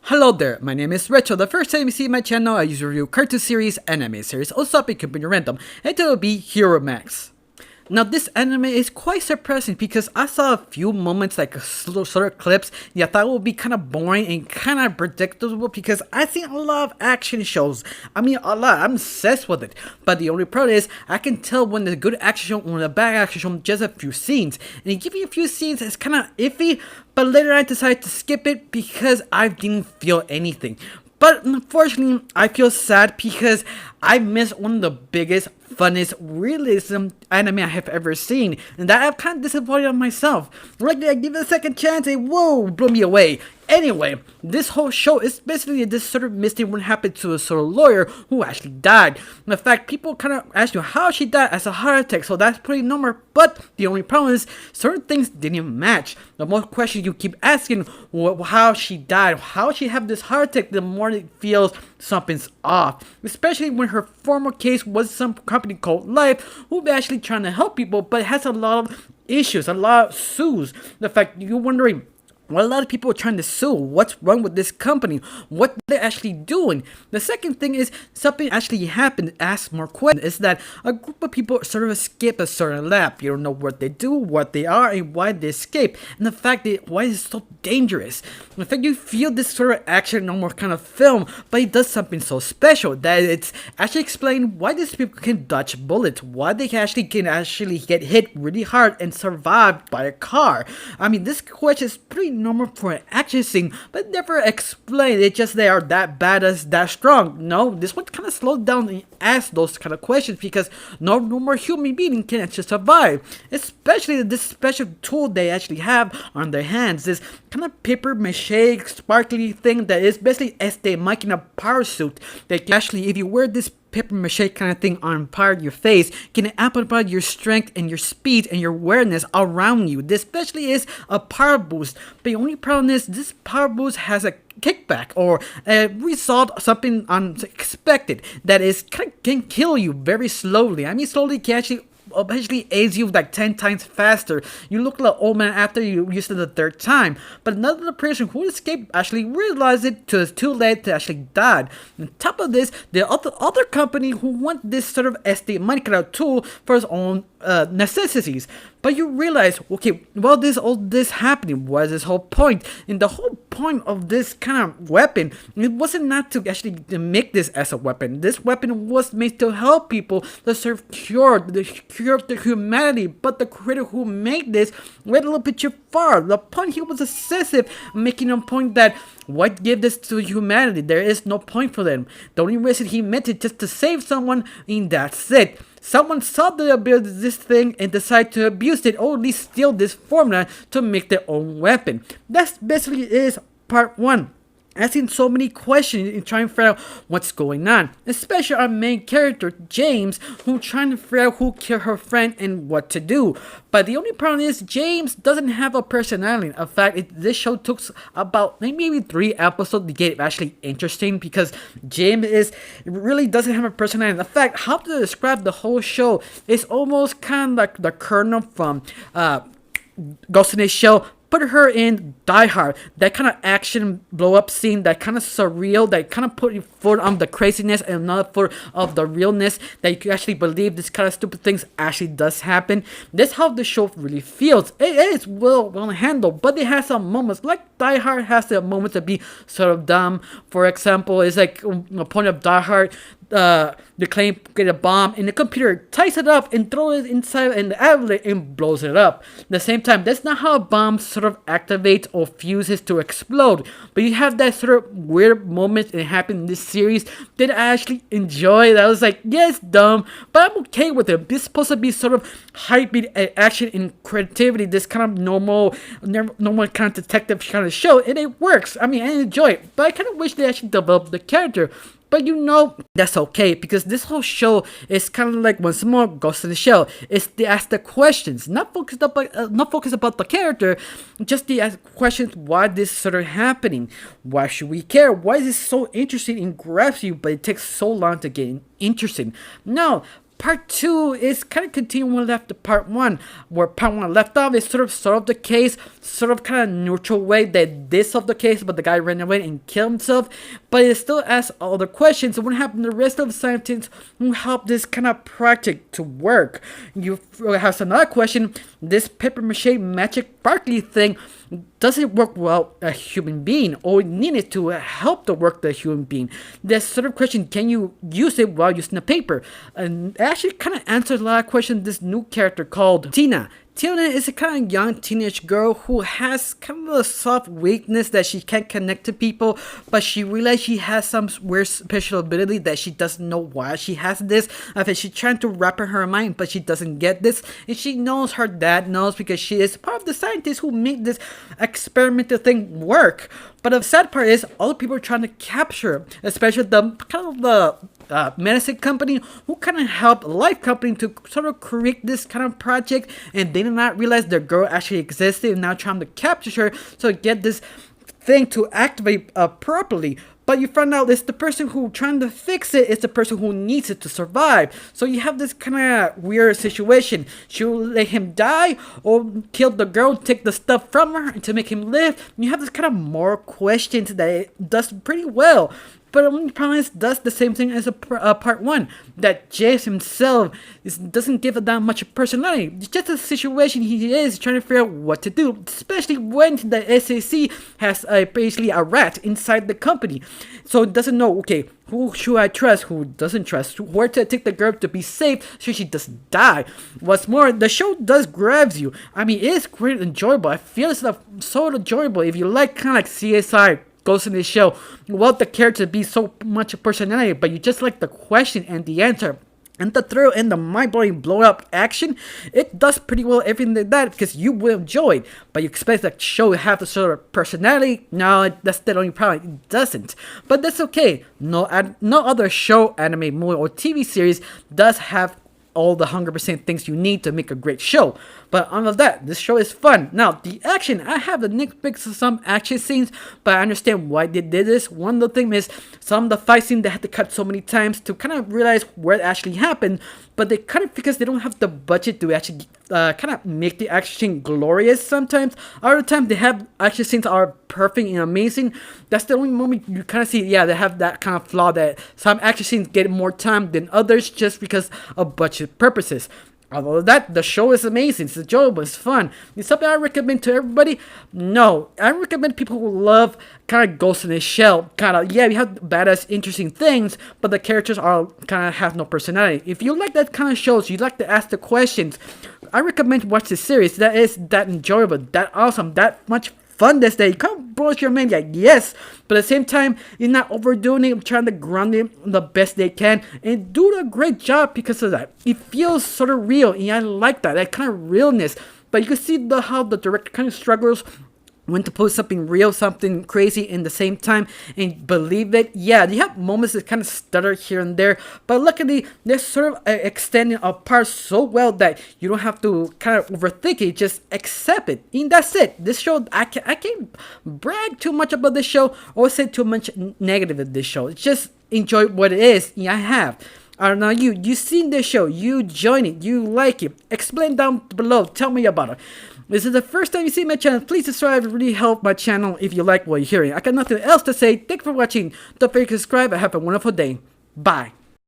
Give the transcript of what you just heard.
Hello there, my name is Retro. The first time you see my channel, I usually review cartoon series, anime series, also topic company random, and it will be Hero Max. Now this anime is quite surprising because I saw a few moments like sort of clips that I thought would be kind of boring and kind of predictable because I've seen a lot of action shows. I mean a lot, I'm obsessed with it. But the only problem is I can tell when the good action show and when the bad action show just a few scenes. And they give me a few scenes that's kind of iffy, but later I decided to skip it because I didn't feel anything. But unfortunately, I feel sad because I missed one of the biggest, funnest realism anime I have ever seen, and that I'm kind of disappointed on myself. Like, I give it a second chance, and whoa, blew me away. Anyway, this whole show is basically this sort of mystery what happened to a sort of lawyer who actually died. In fact, people kind of ask you how she died as a heart attack, so that's pretty normal. But the only problem is certain things didn't match. The more questions you keep asking, how she died, how she had this heart attack, the more it feels something's off. Especially when her former case was some company called Life, who actually trying to help people, but it has a lot of issues, a lot of sues. The fact you're wondering, well, a lot of people are trying to sue. What's wrong with this company? What they're actually doing? The second thing is something actually happened. Ask more questions. Is that a group of people sort of escape a certain lab? You don't know what they do, what they are, and why they escape. And the fact that why it's so dangerous. In fact, you feel this sort of action normal kind of film, but it does something so special that it's actually explained why these people can dodge bullets, why they can actually get hit really hard and survive by a car. I mean, this question is pretty normal for an action scene, but never explained. It's just they are that badass, that strong. No, this one kind of slowed down and asked those kind of questions because no normal human being can actually survive. Especially this special tool they actually have on their hands. This kind of paper mache sparkly thing that is basically as they making a power suit. They can actually, if you wear this paper mache kind of thing on part of your face, can amplify your strength and your speed and your awareness around you. This especially is a power boost. But the only problem is this power boost has a kickback or a result of something unexpected that is can kill you very slowly. I mean, slowly can actually eventually aids you like 10 times faster. You look like an old man after you use it the third time. But another person who escaped actually realized it till it's too late to actually die. On top of this, the other company who want this sort of SD money kind of tool for its own necessities. But you realize, okay, well, all this happening was this whole point. And the whole point of this kind of weapon, it wasn't not to actually make this as a weapon. This weapon was made to help people to serve cure the humanity. But the creator who made this went a little bit too far. The point he was excessive, making a point that what give this to humanity? There is no point for them. The only reason he meant it just to save someone, and that's it. Someone saw the ability of this thing and decided to abuse it or at least steal this formula to make their own weapon. That basically is part 1. Asking so many questions and trying to figure out what's going on. Especially our main character, James, who's trying to figure out who killed her friend and what to do. But the only problem is James doesn't have a personality. In fact, this show took about maybe 3 episodes to get it actually interesting because James really doesn't have a personality. In fact, how to describe the whole show is almost kind of like the Colonel from Ghost in the Shell. Put her in Die Hard, that kind of action blow up scene, that kind of surreal, that kind of put your foot on the craziness and another foot of the realness, that you can actually believe this kind of stupid things actually does happen. That's how the show really feels. It is well handled, but it has some moments, like Die Hard has a moment to be sort of dumb. For example, it's like a point of Die Hard, the claim get a bomb and the computer ties it up and throws it inside an outlet and blows it up. At the same time, that's not how a bomb sort of activates or fuses to explode. But you have that sort of weird moment that happened in this series that I actually enjoyed. I was like, yeah, it's dumb, but I'm okay with it. This is supposed to be sort of high-speed action and creativity, this kind of normal kind of detective kind of show, and it works. I mean, I enjoy it, but I kind of wish they actually developed the character. But you know, that's okay because this whole show is kind of like once more Ghost in the Shell. It's to ask the questions, not focused about the character, just to ask questions. Why this sort of happening? Why should we care? Why is this so interesting and grabs you, but it takes so long to get interesting? No, Part 2 is kind of continuing what left to part 1, where part 1 left off is sort of solved the case, sort of kind of neutral way that they solved the case, but the guy ran away and killed himself, but it still asks all the questions of what happened to the rest of the scientists who helped this kind of project to work. You have another question, this paper mache magic sparkly thing, does it work well a human being, or need it to help the work the human being? This sort of question, can you use it while using the paper? And it actually kind of answers a lot of questions. This new character called Tina. Tina is a kind of young teenage girl who has kind of a soft weakness that she can't connect to people, but she realized she has some weird special ability that she doesn't know why she has this. I think she's trying to wrap her mind, but she doesn't get this, and she knows her dad knows because she is part of the scientists who made this experimental thing work. But the sad part is all the people are trying to capture, especially the kind of the medicine company who kind of helped Life Company to sort of create this kind of project, and they did not realize their girl actually existed and now trying to capture her so get this thing to activate properly. But you find out it's the person who trying to fix it is the person who needs it to survive. So you have this kind of weird situation. She'll let him die or kill the girl, take the stuff from her to make him live. You have this kind of moral questions that it does pretty well. But the only problem is does the same thing as part 1. That James himself doesn't give it that much personality. It's just a situation he is trying to figure out what to do. Especially when the SAC has basically a rat inside the company. So it doesn't know, okay, who should I trust, who doesn't trust, where to take the girl to be safe so she doesn't die. What's more, the show does grabs you. I mean, it is great and enjoyable. I feel it's so enjoyable. If you like kind of like CSI, Ghost in the Shell, you want the character to be so much personality, but you just like the question and the answer. And the thrill and the mind-blowing blow-up action, it does pretty well everything like that because you will enjoy it. But you expect the show to have the sort of personality, no, that's the only problem, it doesn't. But that's okay, no other show, anime, movie, or TV series does have all the 100% things you need to make a great show. But on of that, this show is fun. Now, the action, I have the nitpicks of some action scenes, but I understand why they did this. One of the things is some of the fight scenes they had to cut so many times to kind of realize where it actually happened, but they cut it because they don't have the budget to actually kind of make the action scene glorious sometimes. Other times they have action scenes that are perfect and amazing. That's the only moment you kind of see, yeah, they have that kind of flaw that some action scenes get more time than others just because of budget purposes. Although that, the show is amazing, it's enjoyable, it's fun. It's something I recommend to everybody? No. I recommend people who love kind of Ghost in the Shell. Kind of, yeah, we have badass, interesting things, but the characters are kind of have no personality. If you like that kind of shows, you like to ask the questions, I recommend watch this series. That is that enjoyable, that awesome, that much fun this day. You can't blow your mind like yes, but at the same time you're not overdoing it, trying to ground it the best they can and do a great job because of that. It feels sort of real and I like that kind of realness. But you can see how the director kind of struggles when to put something real, something crazy in the same time and believe it. Yeah, you have moments that kind of stutter here and there, but luckily they're sort of extending apart so well that you don't have to kind of overthink it, just accept it. And that's it. This show, I can't brag too much about this show or say too much negative of this show. It's just enjoy what it is. Yeah, I have. I don't know, you seen this show, you join it, you like it, explain down below, tell me about it. This is the first time you see my channel, please subscribe, it really help my channel if you like what you're hearing. I got nothing else to say, thanks for watching, don't forget to subscribe, and have a wonderful day, bye.